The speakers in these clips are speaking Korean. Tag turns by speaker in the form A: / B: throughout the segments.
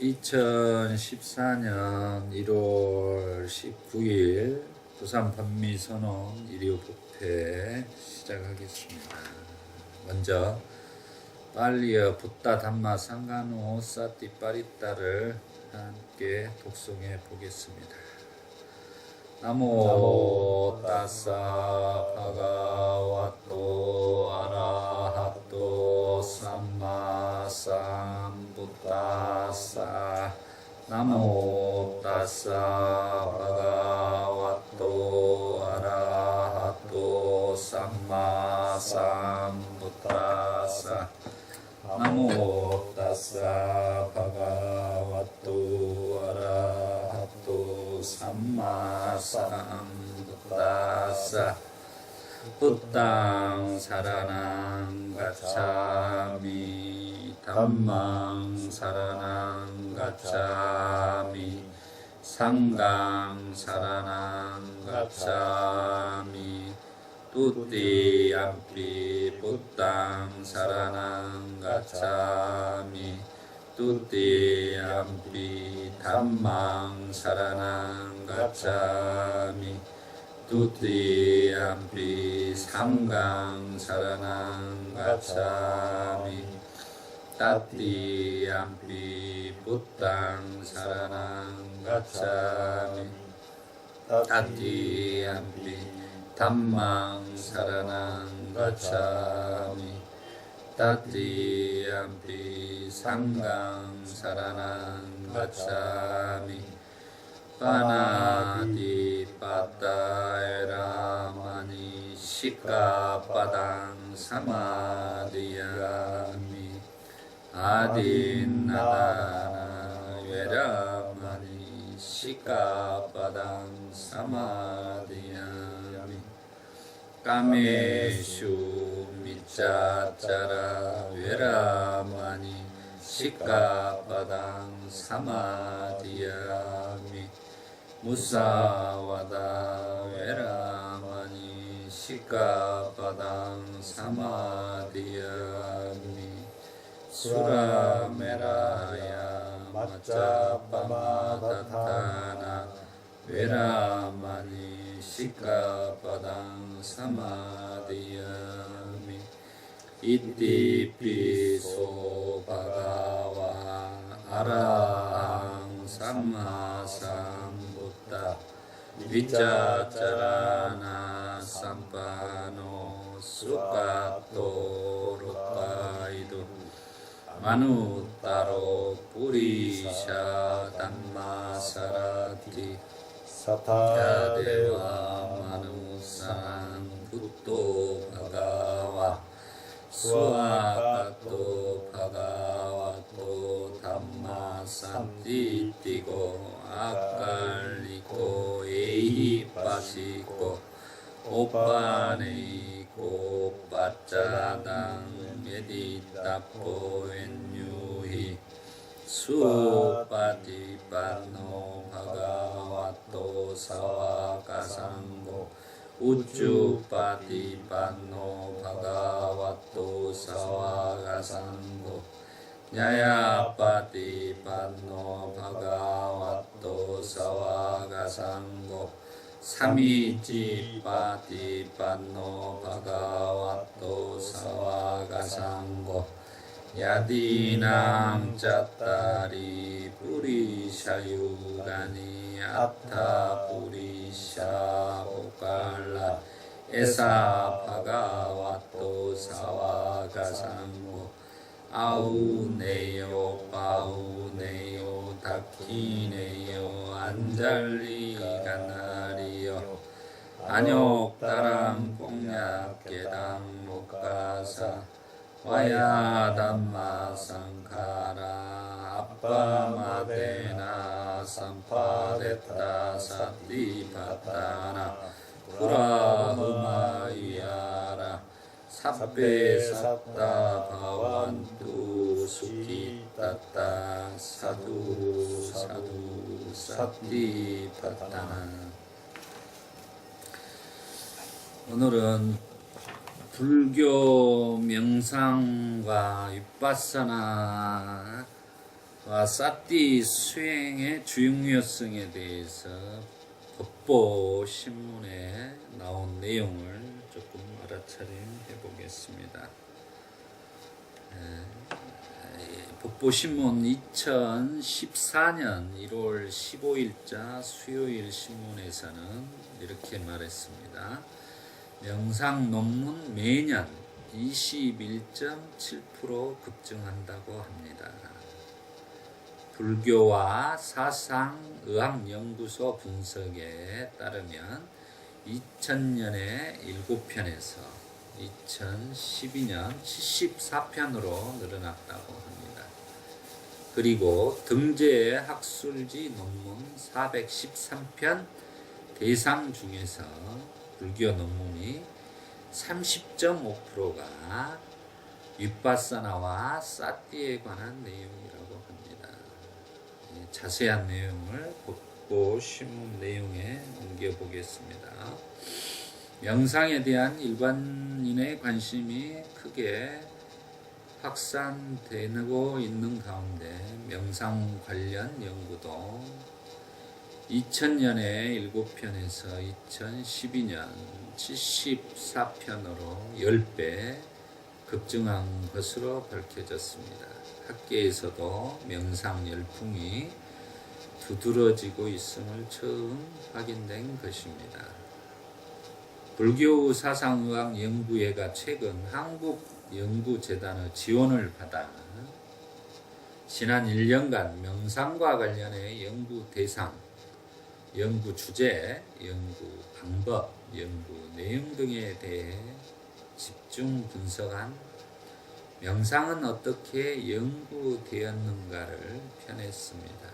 A: 2014년 1월 19일 부산 반미선언 일요법회 시작하겠습니다. 먼저 빨리어 붓다 담마 상가노 사띠 빠리따를 함께 독송해 보겠습니다. 나모 따사 바가와또 아라하또 삼마 삼부따사 나모 따사 바가와또 아라하또 삼마 삼부따사 나모 따사 바가와또 아라하또 삼마 삼부따사 부땅 사라낭 가차미 담망 사라낭 가차미 상강 사라낭 가차미 뚜띠암피 부땅 사라낭 가차미 뚜띠암피 담망 사라낭 가차미 뚜띠암피 상강 사라낭 가차미 따띠암피 부땅 사라낭 가차미 따띠암피 담망 사라낭 가차미 따띠암피 상강 사라낭 가차미 파나디 빠따에라마니 시카빠당 사마디야미 아딘나다나 웨라마니 시카빠당 사마디야미 까메슈 미짜짜라 웨라마니 시카빠당 사마디야미 무사와다 웨라마니 시카빠당 사마디야미 수라메라야 마짜빠마다타나 웨라마니 시카빠당 사마디야미 이띠피소 바가와 아라항 삼마삼부따 위짜짜라나 삼파노 수카토로카이도 마누따로 purisha 담마사라티 사타데와 마누상 붓도 바가와 수아카토 바가와토 담마산티티고 아칼리고 에이빠시고 오빠네이고 빠짜당 메디타포 엔유히 수파티파노 바가와토 사와가상고 우쭈파티파노 바가와토 사와가상고 야야파티파노 바가와토 사와가상고 사미치파티파노 바가와토 사와가상고 야디낭 짜따리 뿌리샤유라니 아타 뿌리샤 오칼라 에사 바가와토 사와가상고 아우네요 파우네요 다키네요 안잘리 가나리요 안욕다랑 꽁약계당 목가사 와야담마 상카라 아빠마데나 삼파데타 사티파타나 쿠라흐마이야라 삽베사타 바완투 수키타타 사두 사두 사티파타나. 오늘은 불교 명상과 윗바사나와 사띠 수행의 중요성에 대해서 법보 신문에 나온 내용을 조금 알아차림해 보겠습니다. 법보 신문 2014년 1월 15일자 수요일 신문에서는 이렇게 말했습니다. 명상 논문 매년 21.7% 급증한다고 합니다. 불교와 사상의학연구소 분석에 따르면 2000년에 7편에서 2012년 74편으로 늘어났다고 합니다. 그리고 등재 학술지 논문 413편 대상 중에서 불교 논문이 30.5%가 윗바사나와 사띠에 관한 내용이라고 합니다. 자세한 내용을 법보 신문 내용에 옮겨보겠습니다. 명상에 대한 일반인의 관심이 크게 확산되고 있는 가운데 명상 관련 연구도 2000년에 7편에서 2012년 74편으로 10배 급증한 것으로 밝혀졌습니다. 학계에서도 명상 열풍이 두드러지고 있음을 처음 확인된 것입니다. 불교 사상의학 연구회가 최근 한국연구재단의 지원을 받아 지난 1년간 명상과 관련해 연구 대상, 연구 주제, 연구 방법, 연구 내용 등에 대해 집중 분석한 명상은 어떻게 연구되었는가를 펴냈습니다.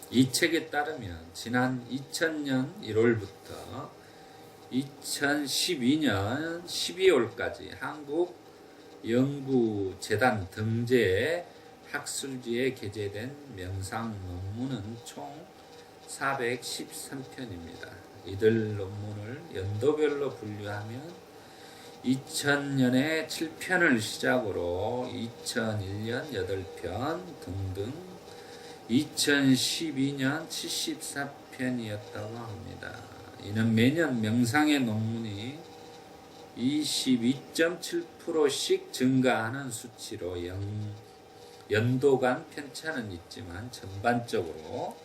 A: 이 책에 따르면 지난 2000년 1월부터 2012년 12월까지 한국연구재단 등재 학술지에 게재된 명상 논문은 총 413편입니다. 이들 논문을 연도별로 분류하면 2000년에 7편을 시작으로 2001년 8편 등등 2012년 74편이었다고 합니다. 이는 매년 명상의 논문이 22.7%씩 증가하는 수치로 연도 간 편차는 있지만 전반적으로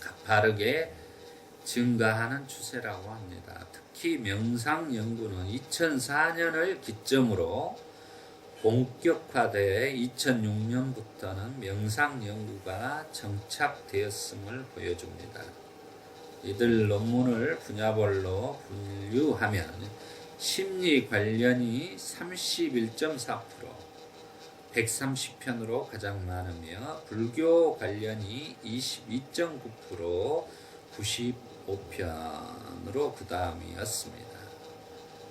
A: 가파르게 증가하는 추세라고 합니다. 특히 명상 연구는 2004년을 기점으로 본격화돼 2006년부터는 명상 연구가 정착되었음을 보여줍니다. 이들 논문을 분야별로 분류하면 심리 관련이 31.4%, 130편으로 가장 많으며 불교 관련이 22.9%, 95편으로 그 다음이었습니다.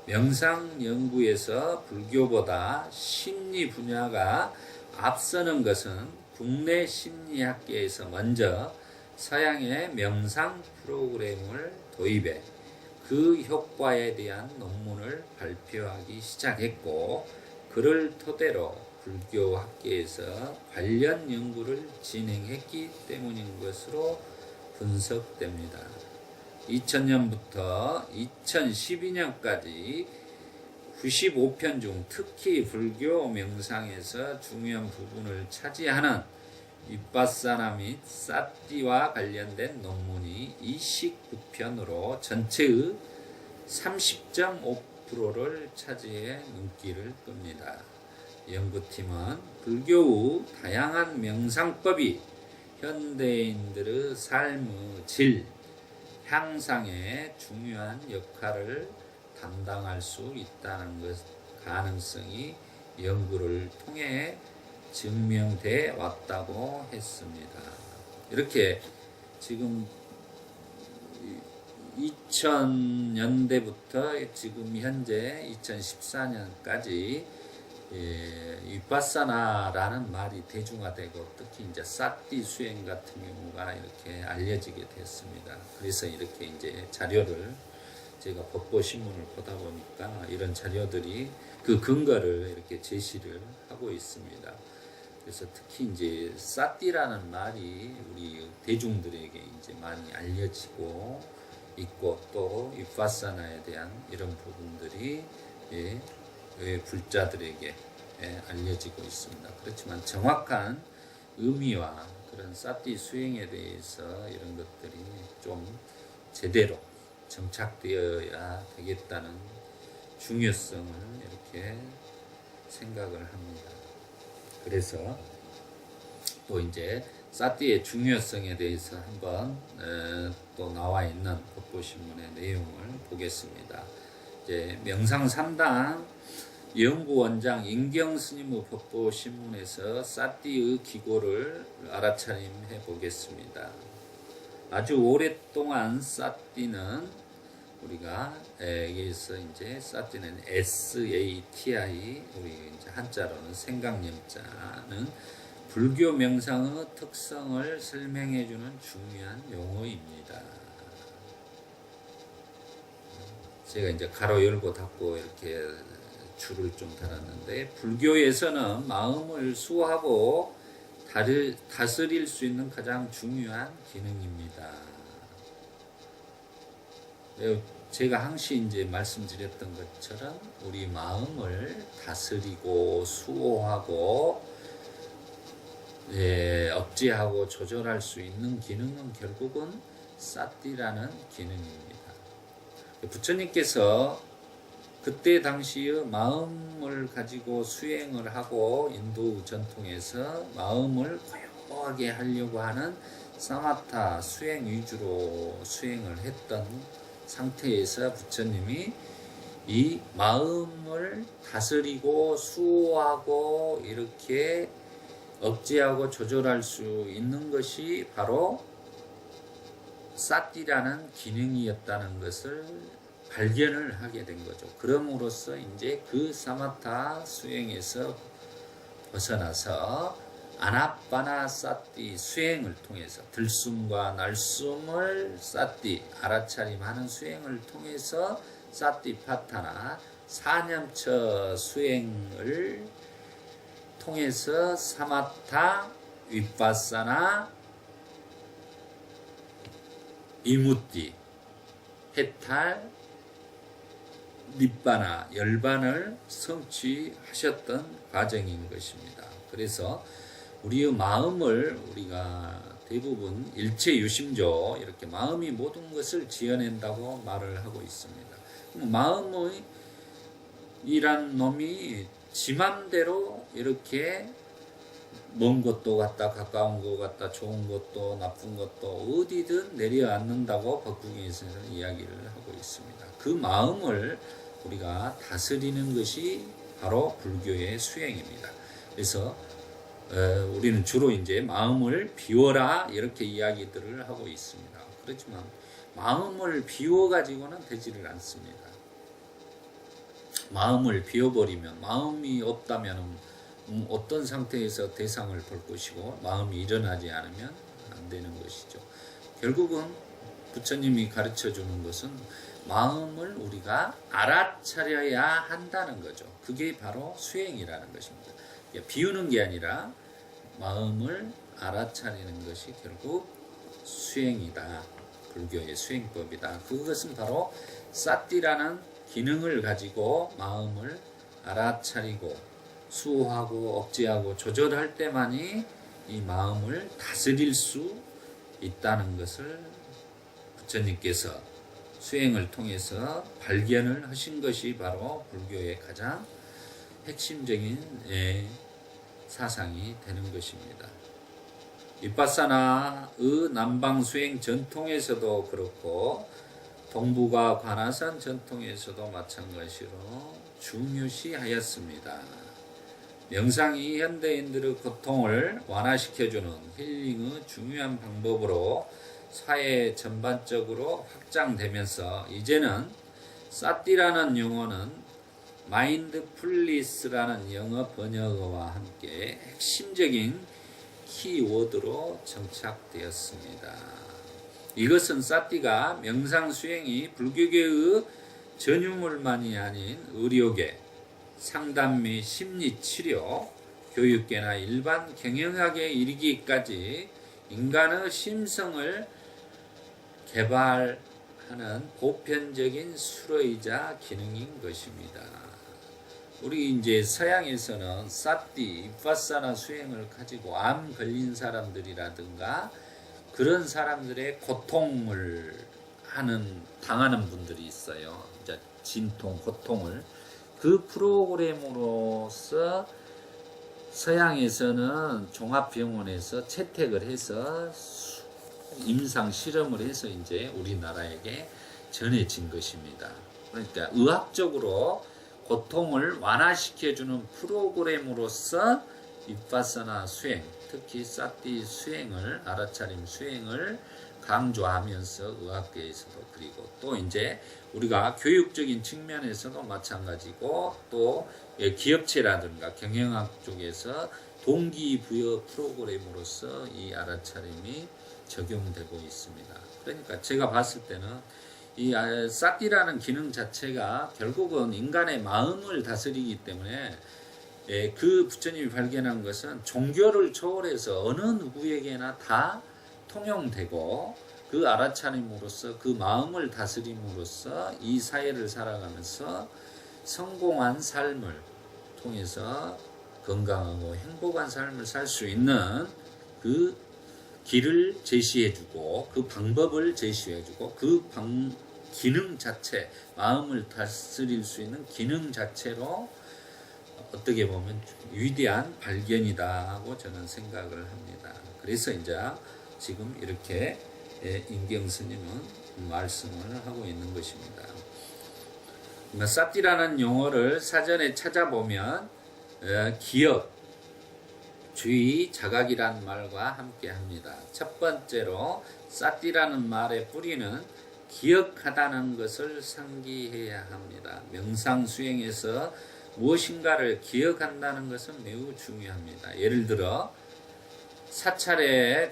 A: 명상 연구에서 불교보다 심리 분야가 앞서는 것은 국내 심리학계에서 먼저 서양의 명상 프로그램을 도입해 그 효과에 대한 논문을 발표하기 시작했고, 그를 토대로 불교 학계에서 관련 연구를 진행했기 때문인 것으로 분석됩니다. 2000년부터 2012년까지 95편 중 특히 불교 명상에서 중요한 부분을 차지하는 윗바사나 및 사띠와 관련된 논문이 29편으로 전체의 30.5%를 차지해 눈길을 끕니다. 연구팀은 불교의 다양한 명상법이 현대인들의 삶의 질, 향상에 중요한 역할을 담당할 수 있다는 가능성이 연구를 통해 증명돼 왔다고 했습니다. 이렇게 지금 2000년대부터 지금 현재 2014년까지 윗바사나라는 말이 대중화되고 특히 이제 사띠 수행 같은 경우가 이렇게 알려지게 됐습니다. 그래서 이렇게 이제 자료를 제가 법보 신문을 보다 보니까 이런 자료들이 그 근거를 이렇게 제시를 하고 있습니다. 그래서 특히 이제 사띠라는 말이 우리 대중들에게 이제 많이 알려지고 있고 또 위파사나에 대한 이런 부분들이 불자들에게 알려지고 있습니다. 그렇지만 정확한 의미와 그런 사띠 수행에 대해서 이런 것들이 좀 제대로 정착되어야 되겠다는 중요성을 이렇게 생각을 합니다. 그래서 또 이제 사띠의 중요성에 대해서 한번 또 나와 있는 법보신문의 내용을 보겠습니다. 이제 명상 3당 연구원장 인경 스님의 법보신문에서 사띠의 기고를 알아차림해 보겠습니다. 아주 오랫동안 사띠는 우리가 여기서 이제 사띠는 SATI 우리 이제 한자로는 생각념자는 불교 명상의 특성을 설명해 주는 중요한 용어입니다. 제가 이제 가로 열고 닫고 이렇게 줄을 좀 달았는데 불교에서는 마음을 수호하고 다스릴 수 있는 가장 중요한 기능입니다. 제가 항시 이제 말씀드렸던 것처럼 우리 마음을 다스리고 수호하고 억제하고 조절할 수 있는 기능은 결국은 사띠라는 기능입니다. 부처님께서 그때 당시의 마음을 가지고 수행을 하고 인도 전통에서 마음을 고요하게 하려고 하는 사마타 수행 위주로 수행을 했던 상태에서 부처님이 이 마음을 다스리고 수호하고 이렇게 억제하고 조절할 수 있는 것이 바로 사띠라는 기능이었다는 것을 발견을 하게 된 거죠. 그럼으로써 이제 그 사마타 수행에서 벗어나서 아나빠나 사띠 수행을 통해서 들숨과 날숨을 사띠 알아차림하는 수행을 통해서 사띠 파타나 사념처 수행을 통해서 사마타, 위파사나, 이무띠, 해탈, 니빠나, 열반을 성취하셨던 과정인 것입니다. 그래서 우리의 마음을 우리가 대부분 일체유심조 이렇게 마음이 모든 것을 지어낸다고 말을 하고 있습니다. 마음의 이란 놈이 지 맘대로 이렇게 먼 것도 같다 가까운 것 같다 좋은 것도 나쁜 것도 어디든 내려앉는다고 법국에서는 이야기를 하고 있습니다. 그 마음을 우리가 다스리는 것이 바로 불교의 수행입니다. 그래서 우리는 주로 이제 마음을 비워라 이렇게 이야기들을 하고 있습니다. 그렇지만 마음을 비워 가지고는 되지를 않습니다. 마음을 비워버리면 마음이 없다면 어떤 상태에서 대상을 볼 것이고 마음이 일어나지 않으면 안 되는 것이죠. 결국은 부처님이 가르쳐 주는 것은 마음을 우리가 알아차려야 한다는 거죠. 그게 바로 수행이라는 것입니다. 비우는 게 아니라 마음을 알아차리는 것이 결국 수행이다. 불교의 수행법이다. 그것은 바로 사띠라는 기능을 가지고 마음을 알아차리고 수호하고 억제하고 조절할 때만이 이 마음을 다스릴 수 있다는 것을 부처님께서 수행을 통해서 발견을 하신 것이 바로 불교의 가장 핵심적인 사상이 되는 것입니다. 위파사나의 남방 수행 전통에서도 그렇고 동북아 관아산 전통에서도 마찬가지로 중요시하였습니다. 명상이 현대인들의 고통을 완화시켜주는 힐링의 중요한 방법으로 사회 전반적으로 확장되면서 이제는 사띠라는 용어는 마인드풀리스라는 영어 번역어와 함께 핵심적인 키워드로 정착되었습니다. 이것은 사띠가 명상 수행이 불교계의 전유물만이 아닌 의료계, 상담 및 심리치료, 교육계나 일반 경영학에 이르기까지 인간의 심성을 개발하는 보편적인 수로이자 기능인 것입니다. 우리 이제 서양에서는 사티, 비파사나 수행을 가지고 암 걸린 사람들이라든가 그런 사람들의 고통을 당하는 분들이 있어요. 이제 진통, 고통을. 그 프로그램으로서 서양에서는 종합병원에서 채택을 해서 임상 실험을 해서 이제 우리나라에게 전해진 것입니다. 그러니까 의학적으로 고통을 완화시켜주는 프로그램으로서 비파사나 수행, 특히 사티 수행을, 알아차림 수행을 강조하면서 의학계에서도, 그리고 또 이제 우리가 교육적인 측면에서도 마찬가지고, 또 기업체라든가 경영학 쪽에서 동기부여 프로그램으로서 이 알아차림이 적용되고 있습니다. 그러니까 제가 봤을 때는 이 사티라는 기능 자체가 결국은 인간의 마음을 다스리기 때문에, 그 부처님이 발견한 것은 종교를 초월해서 어느 누구에게나 다 통용되고, 그 알아차림으로써 그 마음을 다스림으로써 이 사회를 살아가면서 성공한 삶을 통해서 건강하고 행복한 삶을 살 수 있는 그 길을 제시해주고, 그 방법을 제시해주고, 그 기능 자체, 마음을 다스릴 수 있는 기능 자체로 어떻게 보면 위대한 발견이다 하고 저는 생각을 합니다. 그래서 이제 지금 이렇게 인경 스님은 말씀을 하고 있는 것입니다. 사티라는 용어를 사전에 찾아보면 기억, 주의, 자각이란 말과 함께 합니다. 첫 번째로 사티라는 말의 뿌리는 기억하다는 것을 상기해야 합니다. 명상 수행에서 무엇인가를 기억한다는 것은 매우 중요합니다. 예를 들어 사찰에서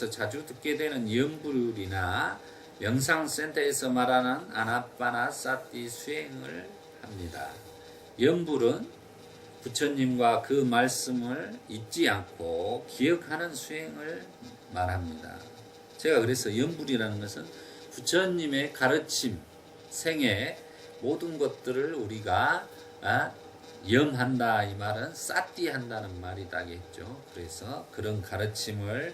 A: 자주 듣게 되는 염불이나 명상센터에서 말하는 아나파나 사티 수행을 합니다. 염불은 부처님과 그 말씀을 잊지 않고 기억하는 수행을 말합니다. 제가 그래서 염불이라는 것은 부처님의 가르침, 생애 모든 것들을 우리가 염한다, 이 말은 사티한다는 말이다겠죠. 그래서 그런 가르침을,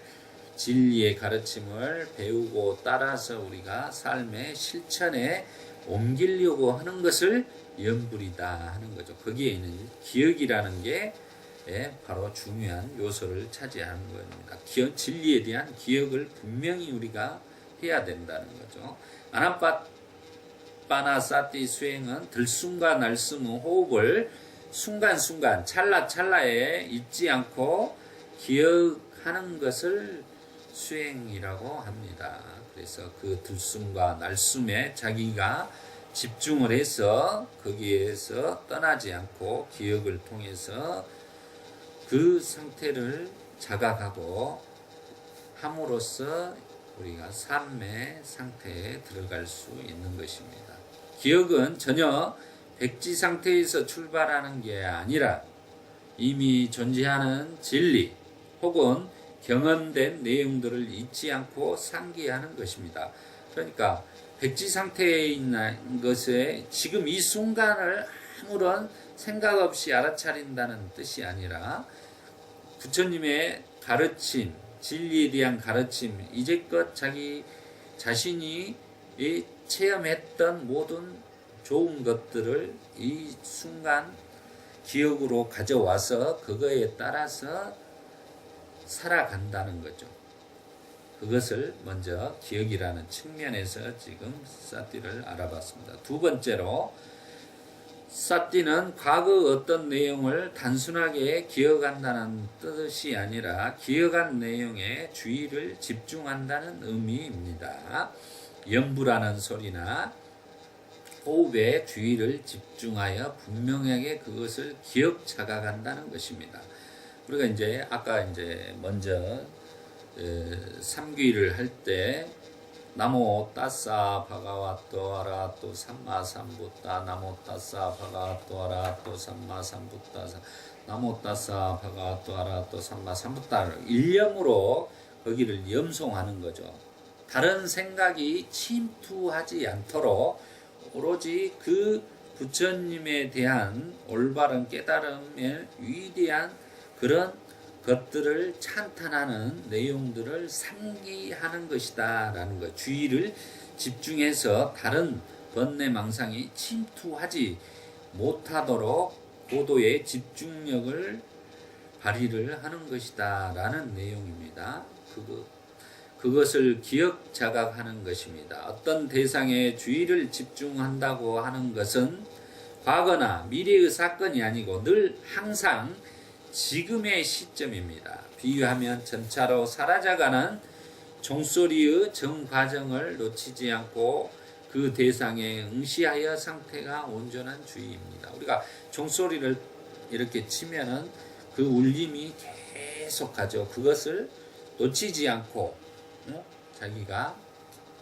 A: 진리의 가르침을 배우고 따라서 우리가 삶의 실천에 옮기려고 하는 것을 염불이다 하는 거죠. 거기에 있는 기억이라는 게 바로 중요한 요소를 차지하는 겁니다. 진리에 대한 기억을 분명히 우리가 해야 된다는 거죠. 아나파나 사티 수행은 들숨과 날숨의 호흡을 순간순간 찰나찰나에 잊지 않고 기억하는 것을 수행이라고 합니다. 그래서 그 들숨과 날숨에 자기가 집중을 해서 거기에서 떠나지 않고 기억을 통해서 그 상태를 자각하고 함으로써 우리가 삶의 상태에 들어갈 수 있는 것입니다. 기억은 전혀 백지 상태에서 출발하는 게 아니라 이미 존재하는 진리 혹은 경험된 내용들을 잊지 않고 상기하는 것입니다. 그러니까 백지 상태에 있는 것에 지금 이 순간을 아무런 생각 없이 알아차린다는 뜻이 아니라 부처님의 가르침, 진리에 대한 가르침, 이제껏 자기 자신이 체험했던 모든 좋은 것들을 이 순간 기억으로 가져와서 그거에 따라서 살아간다는 거죠. 그것을 먼저 기억이라는 측면에서 지금 사티를 알아봤습니다. 두 번째로 사티는 과거 어떤 내용을 단순하게 기억한다는 뜻이 아니라 기억한 내용에 주의를 집중한다는 의미입니다. 염불하는 소리나 호흡에 주의를 집중하여 분명하게 그것을 기억 자각한다는 것입니다. 우리가 이제 아까 이제 먼저 삼귀를 할 때 나모 따사 바가와토 아라하토 삼마 삼부타 나모 따사 바가와토 아라하토 삼마 삼부타 나모 따사 바가와토 아라하토 삼마 삼부타를 일념으로 거기를 염송하는 거죠. 다른 생각이 침투하지 않도록 오로지 그 부처님에 대한 올바른 깨달음의 위대한 그런 것들을 찬탄하는 내용들을 상기하는 것이다 라는 것. 주의를 집중해서 다른 번뇌망상이 침투하지 못하도록 고도의 집중력을 발휘를 하는 것이다 라는 내용입니다. 그것을 기억 자각하는 것입니다. 어떤 대상에 주의를 집중한다고 하는 것은 과거나 미래의 사건이 아니고 늘 항상 지금의 시점입니다. 비유하면 점차로 사라져가는 종소리의 정과정을 놓치지 않고 그 대상에 응시하여 상태가 온전한 주의입니다. 우리가 종소리를 이렇게 치면은 그 울림이 계속하죠. 그것을 놓치지 않고 자기가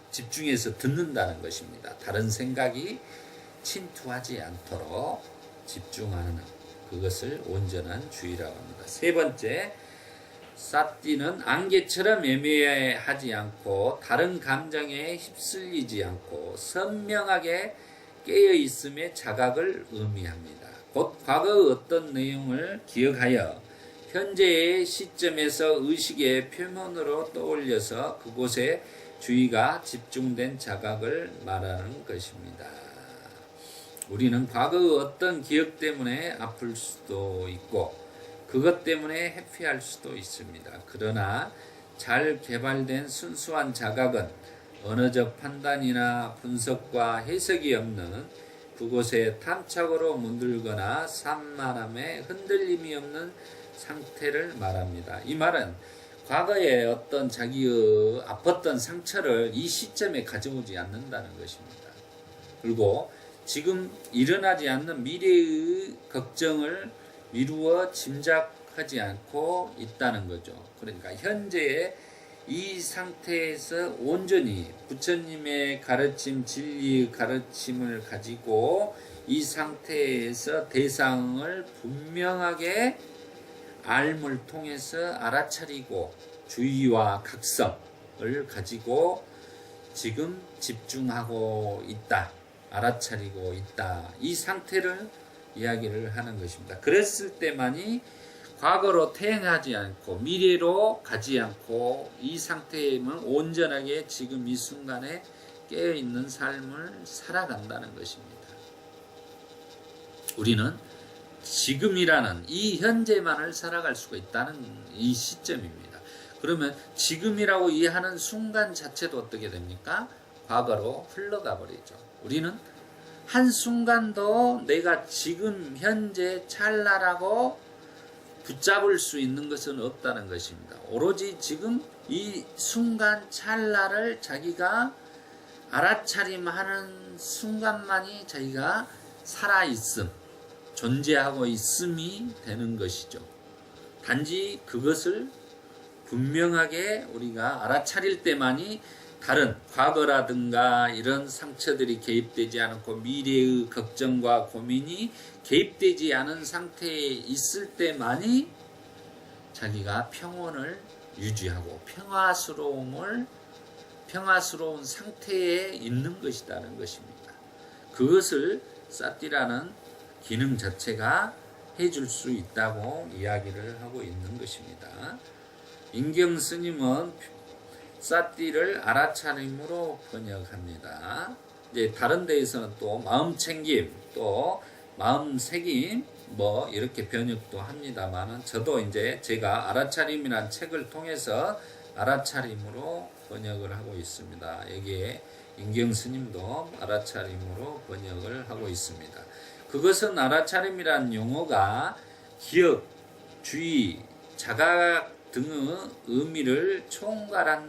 A: 집중해서 듣는다는 것입니다. 다른 생각이 침투하지 않도록 집중하는 그것을 온전한 주의라고 합니다. 세 번째, 사띠는 안개처럼 애매하지 않고 다른 감정에 휩쓸리지 않고 선명하게 깨어있음의 자각을 의미합니다. 곧 과거의 어떤 내용을 기억하여 현재의 시점에서 의식의 표면으로 떠올려서 그곳에 주의가 집중된 자각을 말하는 것입니다. 우리는 과거의 어떤 기억 때문에 아플 수도 있고 그것 때문에 해피할 수도 있습니다. 그러나 잘 개발된 순수한 자각은 언어적 판단이나 분석과 해석이 없는 그곳에 탐착으로 문들거나 산만함에 흔들림이 없는 상태를 말합니다. 이 말은 과거에 어떤 자기의 아팠던 상처를 이 시점에 가져오지 않는다는 것입니다. 그리고 지금 일어나지 않는 미래의 걱정을 미루어 짐작하지 않고 있다는 거죠. 그러니까 현재의 이 상태에서 온전히 부처님의 가르침, 진리의 가르침을 가지고 이 상태에서 대상을 분명하게 알물 통해서 알아차리고 주의와 각성을 가지고 지금 집중하고 있다. 알아차리고 있다. 이 상태를 이야기를 하는 것입니다. 그랬을 때만이 과거로 퇴행하지 않고 미래로 가지 않고 이 상태에만 온전하게 지금 이 순간에 깨어있는 삶을 살아간다는 것입니다. 우리는 지금이라는 이 현재만을 살아갈 수가 있다는 이 시점입니다. 그러면 지금이라고 이해하는 순간 자체도 어떻게 됩니까? 과거로 흘러가 버리죠. 우리는 한순간도 내가 지금 현재 찰나라고 붙잡을 수 있는 것은 없다는 것입니다. 오로지 지금 이 순간 찰나를 자기가 알아차림하는 순간만이 자기가 살아있음, 존재하고 있음이 되는 것이죠. 단지 그것을 분명하게 우리가 알아차릴 때만이 다른 과거라든가 이런 상처들이 개입되지 않고 미래의 걱정과 고민이 개입되지 않은 상태에 있을 때만이 자기가 평온을 유지하고 평화스러운 상태에 있는 것이라는 것입니다. 그것을 사띠라는 기능 자체가 해줄 수 있다고 이야기를 하고 있는 것입니다. 인경 스님은 사띠를 알아차림으로 번역합니다. 이제 다른 데에서는 또 마음 챙김, 또 마음 새김, 뭐 이렇게 번역도 합니다만은 저도 이제 제가 알아차림이라는 책을 통해서 알아차림으로 번역을 하고 있습니다. 여기에 인경 스님도 알아차림으로 번역을 하고 있습니다. 그것은 알아차림이라는 용어가 기억, 주의, 자각 등의 의미를 총괄한다고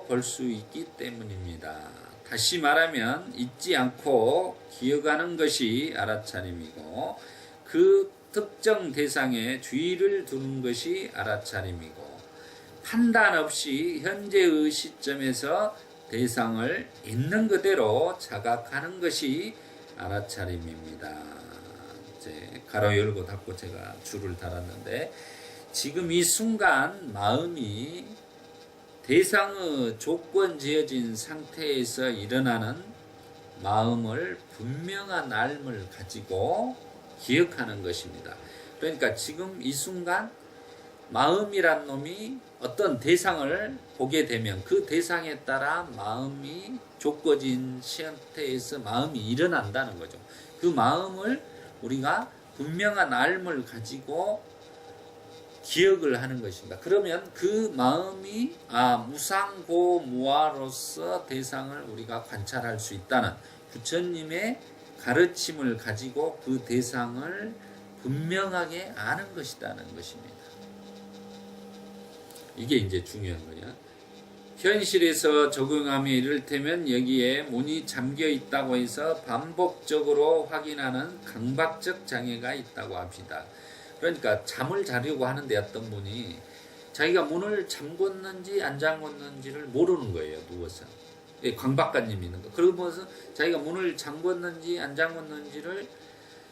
A: 볼 수 있기 때문입니다. 다시 말하면 잊지 않고 기억하는 것이 알아차림이고 그 특정 대상에 주의를 두는 것이 알아차림이고 판단 없이 현재의 시점에서 대상을 있는 그대로 자각하는 것이 알아차림입니다. 이제 가로 열고 닫고 제가 줄을 달았는데, 지금 이 순간 마음이 대상의 조건 지어진 상태에서 일어나는 마음을 분명한 알을 가지고 기억하는 것입니다. 그러니까 지금 이 순간 마음이란 놈이 어떤 대상을 보게 되면 그 대상에 따라 마음이 조건진 상태에서 마음이 일어난다는 거죠. 그 마음을 우리가 분명한 알을 가지고 기억을 하는 것입니다. 그러면 그 마음이 무상고무아로서 대상을 우리가 관찰할 수 있다는 부처님의 가르침을 가지고 그 대상을 분명하게 아는 것이라는 것입니다. 이게 이제 중요한 거냐. 현실에서 적용하면 이를테면 여기에 문이 잠겨 있다고 해서 반복적으로 확인하는 강박적 장애가 있다고 합시다. 그러니까 잠을 자려고 하는데 어떤 분이 자기가 문을 잠궜는지 안 잠궜는지를 모르는 거예요. 누워서. 강박관념이 있는 거. 그러면서 자기가 문을 잠궜는지 안 잠궜는지를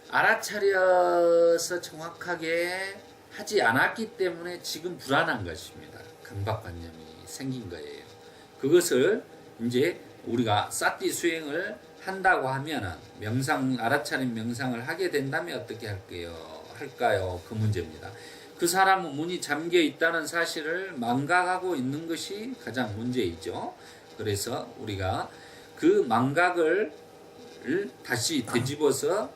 A: 알아차려서 정확하게 하지 않았기 때문에 지금 불안한 것입니다. 강박관념이 생긴 거예요. 그것을 이제 우리가 사티 수행을 한다고 하면은 알아차림 명상을 하게 된다면 어떻게 할까요? 그 문제입니다. 그 사람은 문이 잠겨 있다는 사실을 망각하고 있는 것이 가장 문제이죠. 그래서 우리가 그 망각을 다시 되짚어서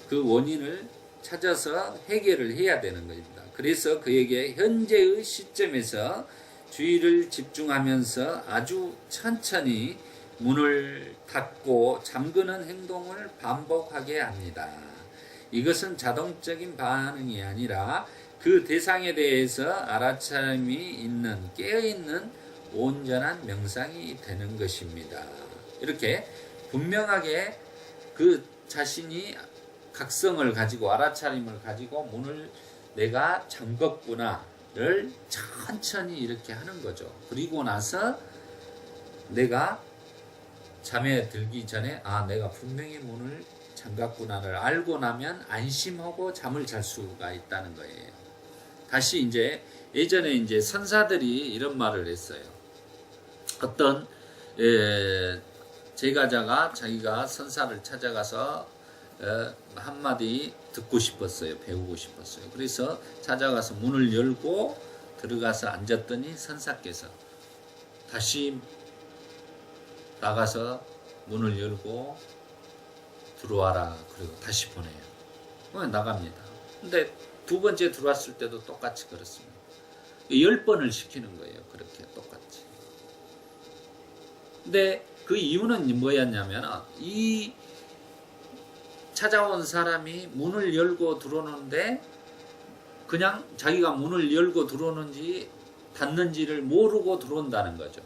A: 그 원인을 찾아서 해결을 해야 되는 것입니다. 그래서 그에게 현재의 시점에서 주의를 집중하면서 아주 천천히 문을 닫고 잠그는 행동을 반복하게 합니다. 이것은 자동적인 반응이 아니라 그 대상에 대해서 알아차림이 있는 깨어있는 온전한 명상이 되는 것입니다. 이렇게 분명하게 그 자신이 각성을 가지고 알아차림을 가지고 문을 내가 잠궜구나를 천천히 이렇게 하는 거죠. 그리고 나서 내가 잠에 들기 전에 내가 분명히 문을 잠갔구나를 알고 나면 안심하고 잠을 잘 수가 있다는 거예요. 다시 이제 예전에 이제 선사들이 이런 말을 했어요. 어떤 제가자가 자기가 선사를 찾아가서 한마디 듣고 싶었어요. 배우고 싶었어요. 그래서 찾아가서 문을 열고 들어가서 앉았더니 선사께서 다시 나가서 문을 열고 들어와라. 그리고 다시 보내요. 나갑니다. 근데 두 번째 들어왔을 때도 똑같이 그렇습니다. 10번을 시키는 거예요. 그렇게 똑같이. 근데 그 이유는 뭐였냐면 이 찾아온 사람이 문을 열고 들어오는데 그냥 자기가 문을 열고 들어오는지 닫는지를 모르고 들어온다는 거죠.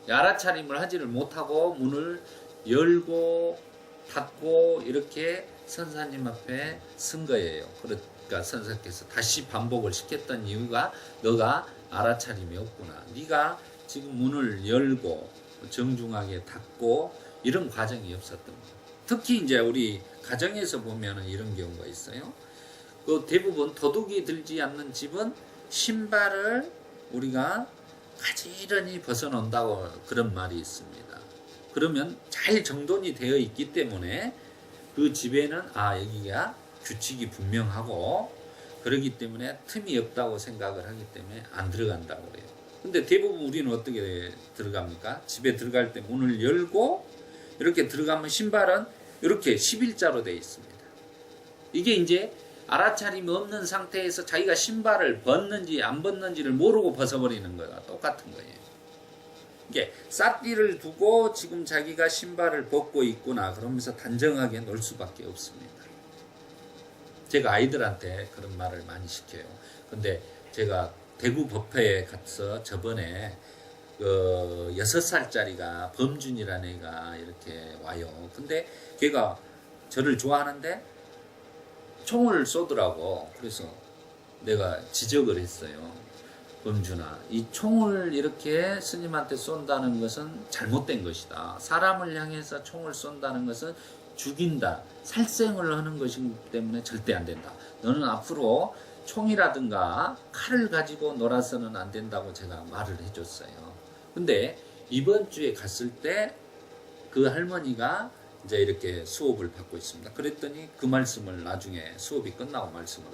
A: 알아차림을 하지를 못하고 문을 열고 닫고 이렇게 선사님 앞에 쓴 거예요. 그러니까 선사께서 다시 반복을 시켰던 이유가 너가 알아차림이 없구나. 네가 지금 문을 열고 정중하게 닫고 이런 과정이 없었던 거예요. 특히 이제 우리 가정에서 보면은 이런 경우가 있어요. 그 대부분 도둑이 들지 않는 집은 신발을 우리가 가지런히 벗어놓는다고 그런 말이 있습니다. 그러면 잘 정돈이 되어 있기 때문에 그 집에는 여기가 규칙이 분명하고 그러기 때문에 틈이 없다고 생각을 하기 때문에 안 들어간다고 그래요. 근데 대부분 우리는 어떻게 들어갑니까? 집에 들어갈 때 문을 열고 이렇게 들어가면 신발은 이렇게 11자로 되어 있습니다. 이게 이제 알아차림이 없는 상태에서 자기가 신발을 벗는지 안 벗는지를 모르고 벗어버리는 거와 똑같은 거예요. 이게 싹띠를 두고 지금 자기가 신발을 벗고 있구나 그러면서 단정하게 놀 수밖에 없습니다. 제가 아이들한테 그런 말을 많이 시켜요. 근데 제가 대구 법회에 가서 저번에 6살짜리가 범준이라는 애가 이렇게 와요. 근데 걔가 저를 좋아하는데 총을 쏘더라고. 그래서 내가 지적을 했어요. 범준아, 이 총을 이렇게 스님한테 쏜다는 것은 잘못된 것이다. 사람을 향해서 총을 쏜다는 것은 죽인다, 살생을 하는 것이기 때문에 절대 안 된다. 너는 앞으로 총이라든가 칼을 가지고 놀아서는 안 된다고 제가 말을 해줬어요. 근데 이번 주에 갔을 때 그 할머니가 이제 이렇게 수업을 받고 있습니다. 그랬더니 그 말씀을 나중에 수업이 끝나고 말씀을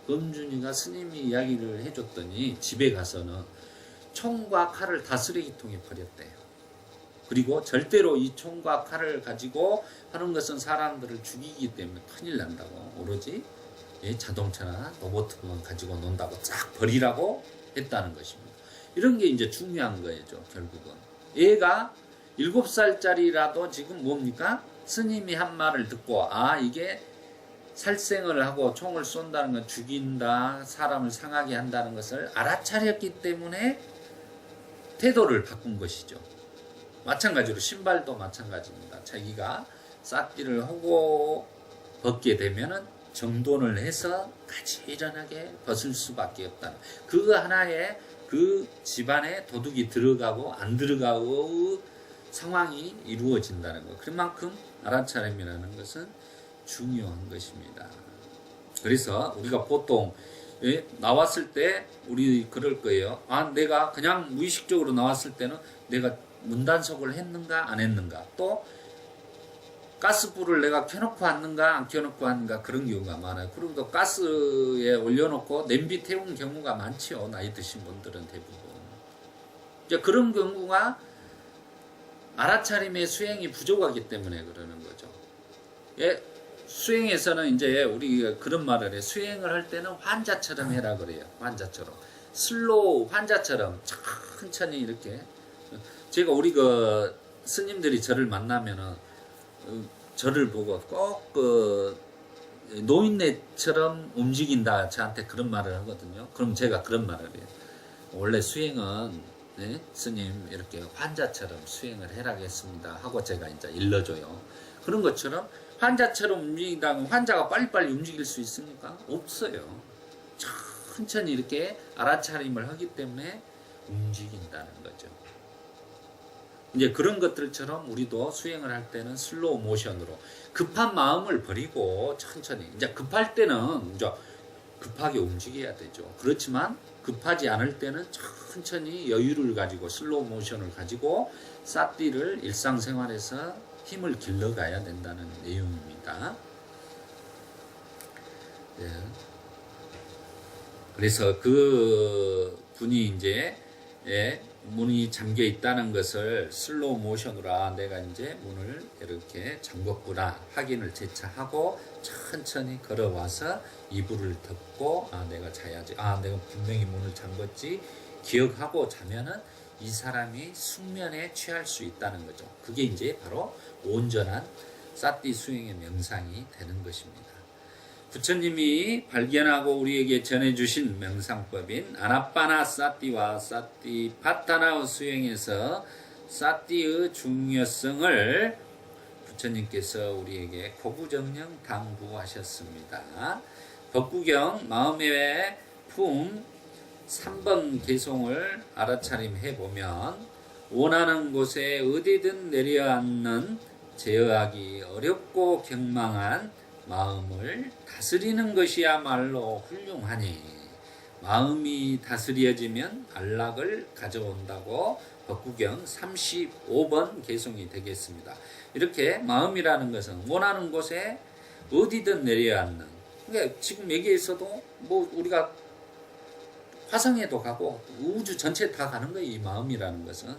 A: 범준이가 스님이 이야기를 해줬더니 집에 가서는 총과 칼을 다 쓰레기통에 버렸대요. 그리고 절대로 이 총과 칼을 가지고 하는 것은 사람들을 죽이기 때문에 큰일 난다고, 오로지 자동차나 로봇만 가지고 논다고 쫙 버리라고 했다는 것입니다. 이런 게 이제 중요한 거죠. 결국은 얘가 7살짜리라도 지금 뭡니까? 스님이 한 말을 듣고 이게 살생을 하고 총을 쏜다는 건 죽인다, 사람을 상하게 한다는 것을 알아차렸기 때문에 태도를 바꾼 것이죠. 마찬가지로 신발도 마찬가지입니다. 자기가 쌌띠를 하고 벗게 되면은 정돈을 해서 가지런하게 벗을 수밖에 없다는, 그 하나에 그 집안에 도둑이 들어가고 안 들어가고 상황이 이루어진다는 것. 그만큼 알아차림이라는 것은 중요한 것입니다. 그래서 우리가 보통 나왔을 때 우리 그럴 거예요. 내가 그냥 무의식적으로 나왔을 때는 내가 문단속을 했는가 안 했는가, 또 가스불을 내가 켜놓고 왔는가 안 켜놓고 왔는가, 그런 경우가 많아요. 그리고 또 가스에 올려놓고 냄비 태운 경우가 많지요. 나이 드신 분들은 대부분. 이제 그런 경우가 알아차림의 수행이 부족하기 때문에 그러는 거죠. 수행에서는 이제 우리 그런 말을 해. 수행을 할 때는 환자처럼 해라 그래요. 환자처럼. 슬로우, 환자처럼 천천히 이렇게. 제가 우리 그 스님들이 저를 만나면은 저를 보고 꼭 그 노인네처럼 움직인다, 저한테 그런 말을 하거든요. 그럼 제가 그런 말을 해요. 원래 수행은 스님 이렇게 환자처럼 수행을 해라겠습니다 하고 제가 이제 일러줘요. 그런 것처럼 환자처럼 움직인다면 환자가 빨리빨리 움직일 수 있습니까? 없어요. 천천히 이렇게 알아차림을 하기 때문에 움직인다는 거죠. 이제 그런 것들처럼 우리도 수행을 할 때는 슬로우 모션으로 급한 마음을 버리고 천천히, 이제 급할 때는 이제 급하게 움직여야 되죠. 그렇지만 급하지 않을 때는 천천히 여유를 가지고 슬로우 모션을 가지고 쌌띠를 일상생활에서 힘을 길러가야 된다는 내용입니다. 그래서 그 분이 이제 문이 잠겨 있다는 것을 슬로우 모션으로 내가 이제 문을 이렇게 잠궜구나 확인을 재차하고 천천히 걸어와서 이불을 덮고 내가 자야지, 내가 분명히 문을 잠궜지 기억하고 자면은 이 사람이 숙면에 취할 수 있다는 거죠. 그게 이제 바로 온전한 쌌띠 수행의 명상이 되는 것입니다. 부처님이 발견하고 우리에게 전해주신 명상법인 아나빠나 쌌띠와 쌌띠 파타나 수행에서 쌌띠의 중요성을 부처님께서 우리에게 고구정령 당부하셨습니다. 법구경 마음의 품 3번 개송을 알아차림해 보면, 원하는 곳에 어디든 내려앉는 제어하기 어렵고 경망한 마음을 다스리는 것이야말로 훌륭하니, 마음이 다스려지면 안락을 가져온다고 법구경 35번 개송이 되겠습니다. 이렇게 마음이라는 것은 원하는 곳에 어디든 내려앉는, 그러니까 지금 여기에서도 뭐 우리가 화성에도 가고 우주 전체 다 가는 거예요. 이 마음이라는 것은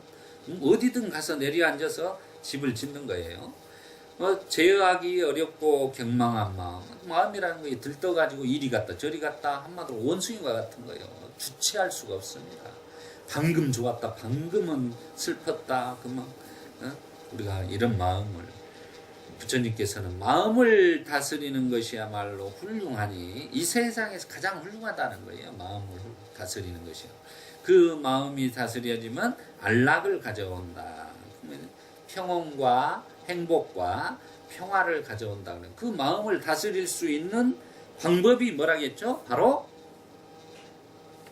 A: 어디든 가서 내려앉아서 집을 짓는 거예요. 제어하기 어렵고 경망한 마음이라는 것이 들떠가지고 이리 갔다 저리 갔다, 한마디로 원숭이와 같은 거예요. 주체할 수가 없습니다. 방금 좋았다, 방금은 슬펐다, 그만 우리가 이런 마음을, 부처님께서는 마음을 다스리는 것이야말로 훌륭하니, 이 세상에서 가장 훌륭하다는 거예요. 마음을 다스리는 것이요. 그 마음이 다스려지면 안락을 가져온다. 평온과 행복과 평화를 가져온다. 그 마음을 다스릴 수 있는 방법이 뭐라겠죠? 바로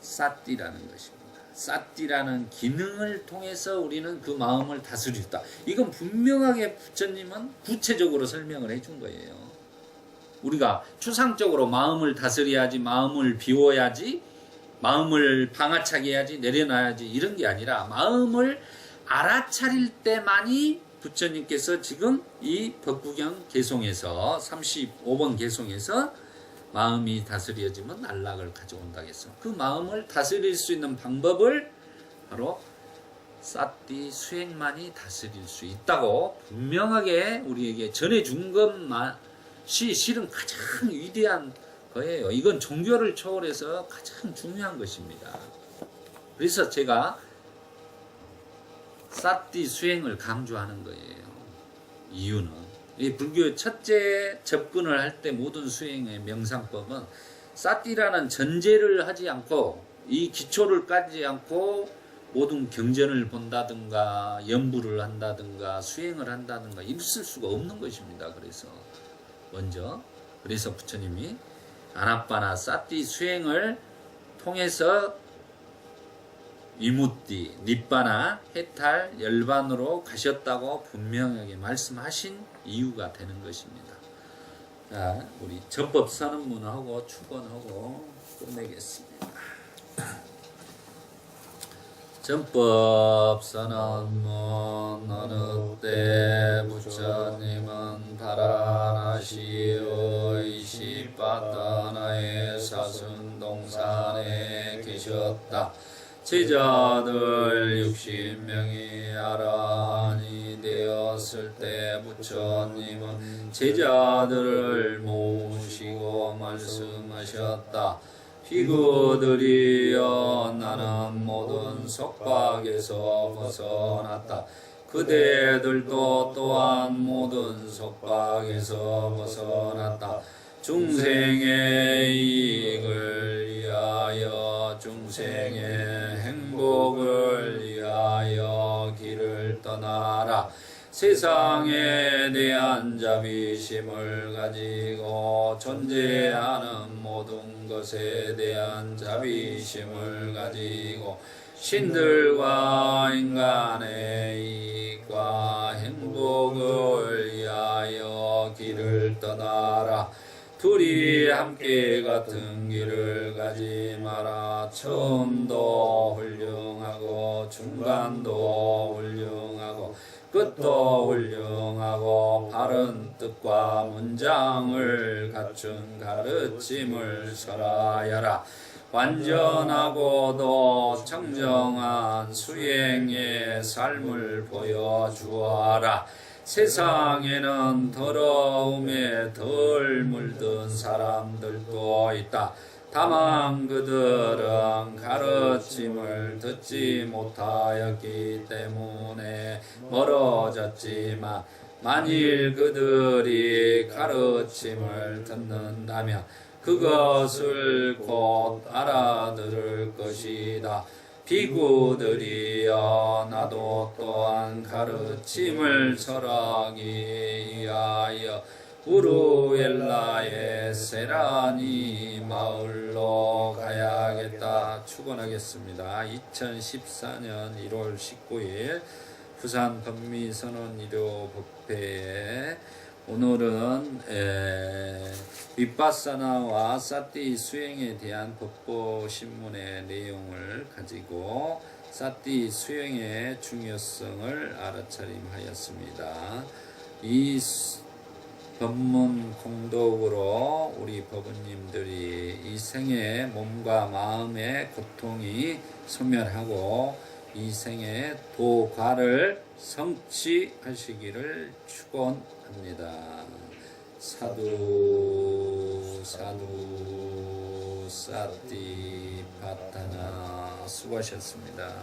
A: 쌌띠라는 것입니다. 사띠라는 기능을 통해서 우리는 그 마음을 다스리다. 이건 분명하게 부처님은 구체적으로 설명을 해준 거예요. 우리가 추상적으로 마음을 다스려야지, 마음을 비워야지, 마음을 방아차게 해야지, 내려놔야지 이런 게 아니라 마음을 알아차릴 때만이 부처님께서 지금 이 법구경 개송에서 35번 개송에서 마음이 다스려지면 안락을 가져온다 했어. 그 마음을 다스릴 수 있는 방법을 바로 사띠 수행만이 다스릴 수 있다고 분명하게 우리에게 전해준 것이 실은 가장 위대한 거예요. 이건 종교를 초월해서 가장 중요한 것입니다. 그래서 제가 사띠 수행을 강조하는 거예요. 이유는 이 불교의 첫째 접근을 할 때 모든 수행의 명상법은 사띠라는 전제를 하지 않고 이 기초를 까지 않고 모든 경전을 본다든가 연부를 한다든가 수행을 한다든가 있을 수가 없는 것입니다. 그래서 부처님이 아나빠나 사띠 수행을 통해서 위무띠, 니빠나, 해탈, 열반으로 가셨다고 분명하게 말씀하신 이유가 되는 것입니다. 자, 우리 전법 선언문하고 축원하고 끝내겠습니다. 전법 선언문. 어느 때 부처님은 바라나시의 시바타나의 사순동산에 계셨다. 제자들 60명이 아라한이 되었을 때 부처님은 제자들을 모시고 말씀하셨다. 비구들이여, 나는 모든 속박에서 벗어났다. 그대들도 또한 모든 속박에서 벗어났다. 중생의 이익을 위하여, 중생의 행복을 위하여 길을 떠나라. 세상에 대한 자비심을 가지고, 존재하는 모든 것에 대한 자비심을 가지고, 신들과 인간의 이익과 행복을 위하여 길을 떠나라. 둘이 함께 같은 길을 가지 마라. 처음도 훌륭하고 중간도 훌륭하고 끝도 훌륭하고 바른 뜻과 문장을 갖춘 가르침을 설하여라. 완전하고도 청정한 수행의 삶을 보여주어라. 세상에는 더러움에 덜 물든 사람들도 있다. 다만 그들은 가르침을 듣지 못하였기 때문에 멀어졌지만, 만일 그들이 가르침을 듣는다면 그것을 곧 알아들을 것이다. 비구들이여, 나도 또한 가르침을 설하기 위하여 우루엘라의 세라니 마을로 가야겠다. 축원하겠습니다. 2014년 1월 19일 부산 법미선언 1호 법회에 오늘은 윗바사나와 사띠 수행에 대한 법보신문의 내용을 가지고 사띠 수행의 중요성을 알아차림하였습니다. 이 법문 공덕으로 우리 법원님들이 이 생의 몸과 마음의 고통이 소멸하고 이 생의 도과를 성취하시기를 축원합니다. 사두 사두 사띠 파타나. 수고하셨습니다.